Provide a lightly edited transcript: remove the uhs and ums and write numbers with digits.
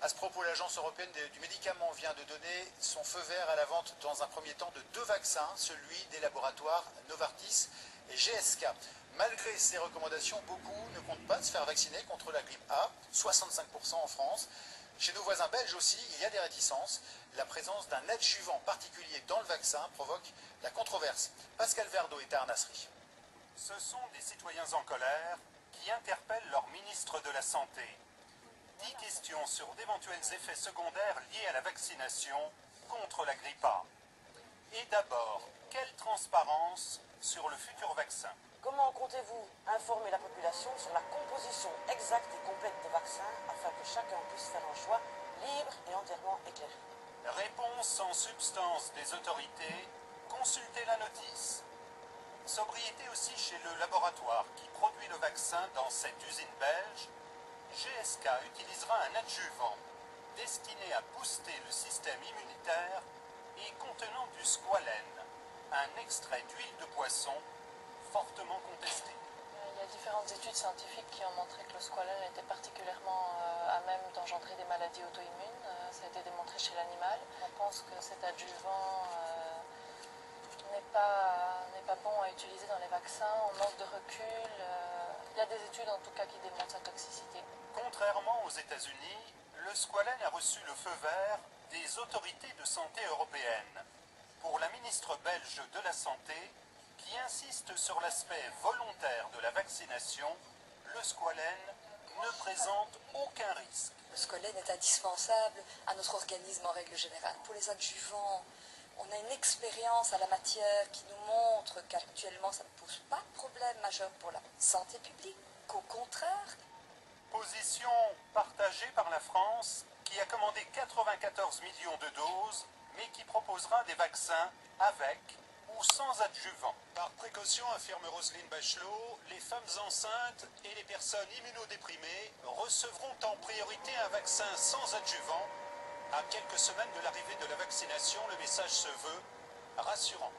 À ce propos, l'Agence européenne du médicament vient de donner son feu vert à la vente dans un premier temps de 2 vaccins, celui des laboratoires Novartis et GSK. Malgré ces recommandations, beaucoup ne comptent pas se faire vacciner contre la grippe A, 65% en France. Chez nos voisins belges aussi, il y a des réticences. La présence d'un adjuvant particulier dans le vaccin provoque la controverse. Pascal Verdeau est à Arnasserie. Ce sont des citoyens en colère qui interpellent leur ministre de la Santé. 10 questions sur d'éventuels effets secondaires liés à la vaccination contre la grippe A. Et d'abord, quelle transparence sur le futur vaccin? Comment comptez-vous informer la population sur la composition exacte et complète des vaccins afin que chacun puisse faire un choix libre et entièrement éclairé? Réponse sans substance des autorités, consultez la notice. Sobriété aussi chez le laboratoire qui produit le vaccin dans cette usine belge. GSK utilisera un adjuvant destiné à booster le système immunitaire et contenant du squalène, un extrait d'huile de poisson fortement contesté. Il y a différentes études scientifiques qui ont montré que le squalène était particulièrement à même d'engendrer des maladies auto-immunes. Ça a été démontré chez l'animal. On pense que cet adjuvant n'est pas bon à utiliser dans les vaccins. On manque de recul. Il y a des études en tout cas qui démontrent sa toxicité. Contrairement aux États-Unis, le squalène a reçu le feu vert des autorités de santé européennes. Pour la ministre belge de la Santé, qui insiste sur l'aspect volontaire de la vaccination, le squalène ne présente aucun risque. Le squalène est indispensable à notre organisme en règle générale. Pour les adjuvants, on a une expérience à la matière qui nous montre qu'actuellement ça ne pose pas de problème majeur pour la santé publique, qu'au contraire. Position partagée par la France, qui a commandé 94 millions de doses, mais qui proposera des vaccins avec ou sans adjuvant. Par précaution, affirme Roselyne Bachelot, les femmes enceintes et les personnes immunodéprimées recevront en priorité un vaccin sans adjuvant. À quelques semaines de l'arrivée de la vaccination, le message se veut rassurant.